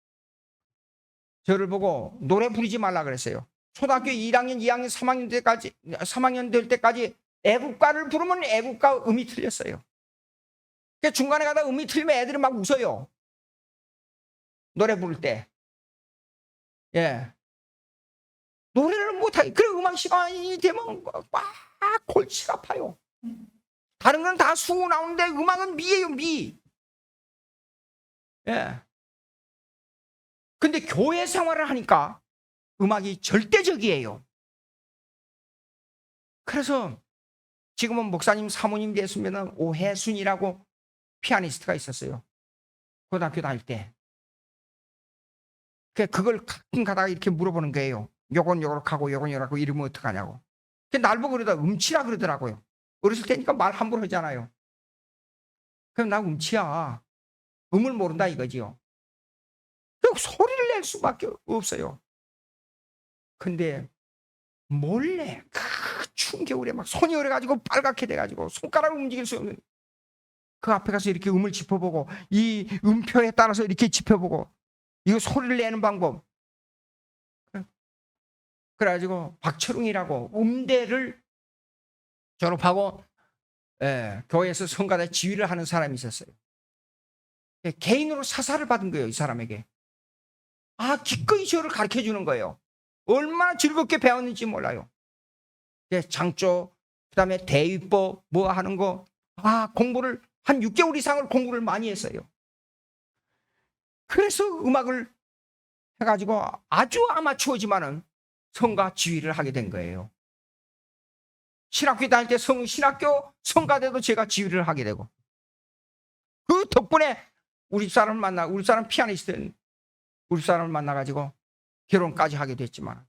저를 보고 노래 부르지 말라 그랬어요. 초등학교 1학년, 2학년, 3학년 될 때까지 애국가를 부르면 애국가 음이 틀렸어요. 그러니까 중간에 가다 음이 틀리면 애들이 막 웃어요. 노래 부를 때. 예. 노래를 못하게. 그래, 음악 시간이 되면 막 골치가 아파요. 다른 건 다 수고 나오는데 음악은 미예요, 미. 예. 근데 교회 생활을 하니까 음악이 절대적이에요. 그래서 지금은 목사님, 사모님 됐으면 오혜순이라고 피아니스트가 있었어요. 고등학교 다닐 때. 그걸 가끔 가다가 이렇게 물어보는 거예요. 요건 요렇게 하고 요건 요렇게 하고 이러면 어떡하냐고. 날 보고 그러다 음치라 그러더라고요. 어렸을 때니까 말 함부로 하잖아요. 그럼 나 음치야. 음을 모른다 이거지요. 소리를 낼 수밖에 없어요. 근데 몰래 추운 겨울에 막 손이 얼어가지고 빨갛게 돼가지고 손가락을 움직일 수 없는 그 앞에 가서 이렇게 음을 짚어보고 이 음표에 따라서 이렇게 짚어보고 이거 소리를 내는 방법. 그래가지고 박철웅이라고 음대를 졸업하고 교회에서 성가대 지휘를 하는 사람이 있었어요. 개인으로 사사를 받은 거예요, 이 사람에게. 기꺼이 저를 가르쳐 주는 거예요. 얼마나 즐겁게 배웠는지 몰라요. 장조, 그다음에 대위법 뭐 하는 거, 공부를 한 6개월 이상을 공부를 많이 했어요. 그래서 음악을 해가지고 아주 아마추어지만은 성가 지휘를 하게 된 거예요. 신학교 다닐 때 신학교 성가대도 제가 지휘를 하게 되고, 그 덕분에 우리 사람 피아니스트 우리 사람을 만나가지고 결혼까지 하게 됐지만,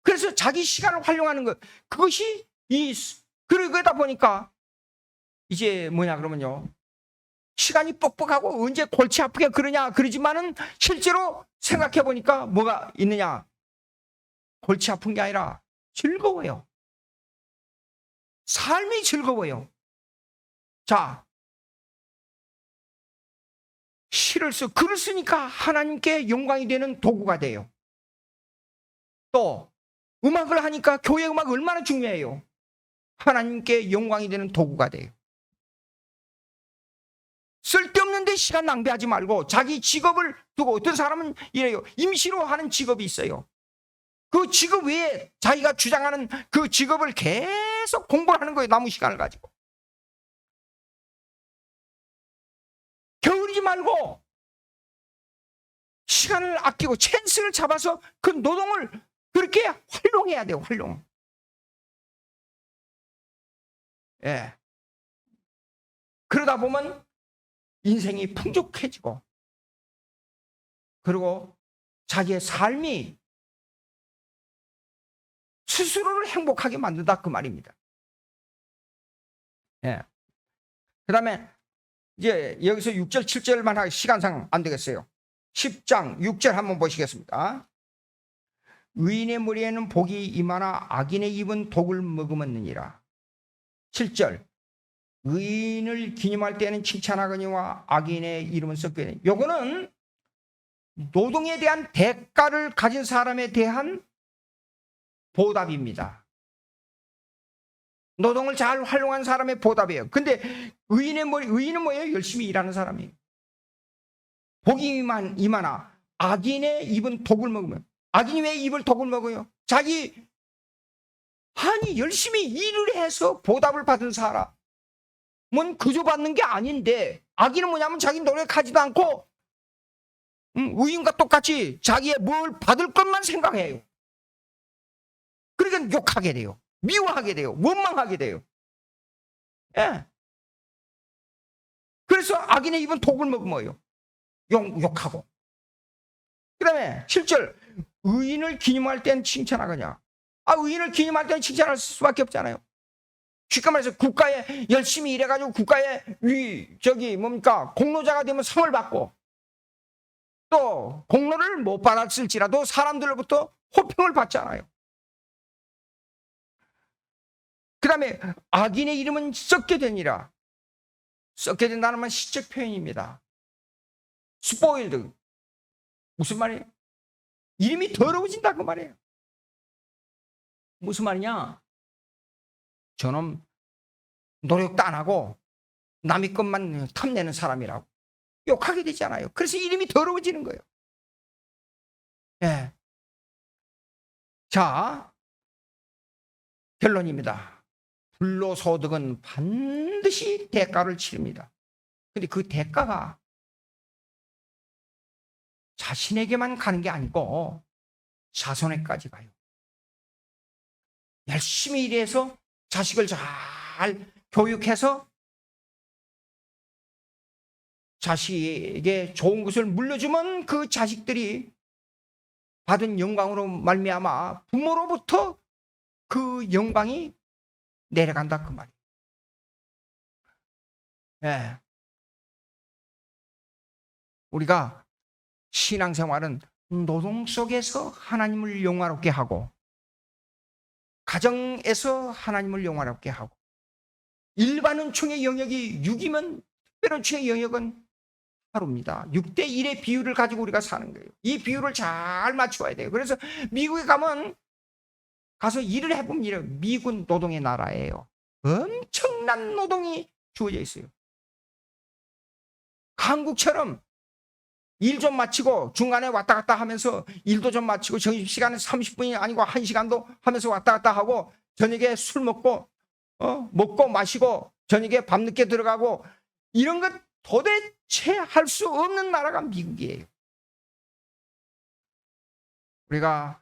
그래서 자기 시간을 활용하는 것, 그것이 그러다 보니까 이제 뭐냐 그러면요, 시간이 뻑뻑하고 언제 골치 아프게 그러지만은 실제로 생각해 보니까 뭐가 있느냐, 골치 아픈 게 아니라 즐거워요. 삶이 즐거워요. 자, 글을 쓰니까 하나님께 영광이 되는 도구가 돼요. 또 음악을 하니까 교회 음악 얼마나 중요해요. 하나님께 영광이 되는 도구가 돼요. 쓸데없는 데 시간 낭비하지 말고 자기 직업을 두고, 어떤 사람은 이래요. 임시로 하는 직업이 있어요. 그 직업 외에 자기가 주장하는 그 직업을 계속 공부를 하는 거예요. 남은 시간을 가지고. 게으르지 말고 시간을 아끼고 찬스를 잡아서 그 노동을 그렇게 활용해야 돼요. 활용. 그러다 보면 인생이 풍족해지고, 그리고 자기의 삶이 스스로를 행복하게 만든다, 그 말입니다. 그 다음에 이제 여기서 6절 7절만 하기 시간상 안 되겠어요. 10장 6절 한번 보시겠습니다. 의인의 머리에는 복이 임하나 악인의 입은 독을 머금었느니라. 7절, 의인을 기념할 때는 칭찬하거니와 악인의 이름은 썩게. 요거는 노동에 대한 대가를 가진 사람에 대한 보답입니다. 노동을 잘 활용한 사람의 보답이에요. 근데 의인은 뭐예요? 열심히 일하는 사람이에요. 복이 임하나 악인의 입은 독을 먹으면. 악인이 왜 입을 독을 먹어요? 열심히 일을 해서 보답을 받은 사람은 그저 받는 게 아닌데, 악인은 뭐냐면 자기 노력하지도 않고 의인과 똑같이 자기의 뭘 받을 것만 생각해요. 그러니까 욕하게 돼요. 미워하게 돼요. 원망하게 돼요. 그래서 악인의 입은 독을 머금어요. 욕하고. 그 다음에 7절, 의인을 기념할 땐 칭찬하거냐. 의인을 기념할 때는 칭찬할 수밖에 없잖아요. 쉽게 말해서 국가에 열심히 일해가지고 국가에 공로자가 되면 상을 받고, 또 공로를 못 받았을지라도 사람들로부터 호평을 받잖아요. 그 다음에 악인의 이름은 썩게 되니라. 썩게 된다는 말 시적 표현입니다. 스포일드. 무슨 말이에요? 이름이 더러워진다, 그 말이에요. 무슨 말이냐? 저놈 노력도 안 하고 남의 것만 탐내는 사람이라고 욕하게 되잖아요. 그래서 이름이 더러워지는 거예요. 자, 결론입니다. 불로소득은 반드시 대가를 치릅니다. 근데 그 대가가 자신에게만 가는 게 아니고 자손에까지 가요. 열심히 일해서 자식을 잘 교육해서 자식에게 좋은 것을 물려주면 그 자식들이 받은 영광으로 말미암아 부모로부터 그 영광이 내려간다, 그 말이에요. 우리가 신앙생활은 노동 속에서 하나님을 영화롭게 하고, 가정에서 하나님을 영화롭게 하고, 일반 은총의 영역이 6이면 특별 은총의 영역은 하루입니다. 6대1의 비율을 가지고 우리가 사는 거예요. 이 비율을 잘 맞춰야 돼요. 그래서 미국에 가면 가서 일을 해보면 미군 노동의 나라예요. 엄청난 노동이 주어져 있어요. 한국처럼 일 좀 마치고 중간에 왔다 갔다 하면서 일도 좀 마치고 점심시간에 30분이 아니고 1시간도 하면서 왔다 갔다 하고 저녁에 술 먹고 먹고 마시고 저녁에 밤늦게 들어가고 이런 것 도대체 할 수 없는 나라가 미국이에요. 우리가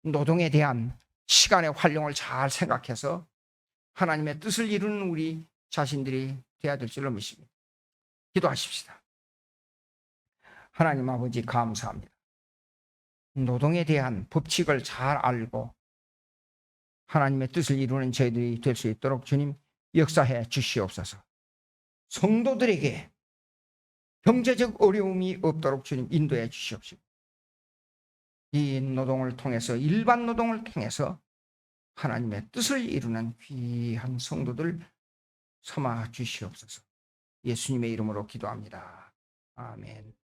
노동에 대한 시간의 활용을 잘 생각해서 하나님의 뜻을 이루는 우리 자신들이 되어야 될 줄로 믿습니다. 기도하십시다. 하나님 아버지 감사합니다. 노동에 대한 법칙을 잘 알고 하나님의 뜻을 이루는 저희들이 될 수 있도록 주님 역사해 주시옵소서. 성도들에게 경제적 어려움이 없도록 주님 인도해 주시옵시고 이 노동을 통해서 일반 노동을 통해서 하나님의 뜻을 이루는 귀한 성도들 삼아 주시옵소서. 예수님의 이름으로 기도합니다. 아멘.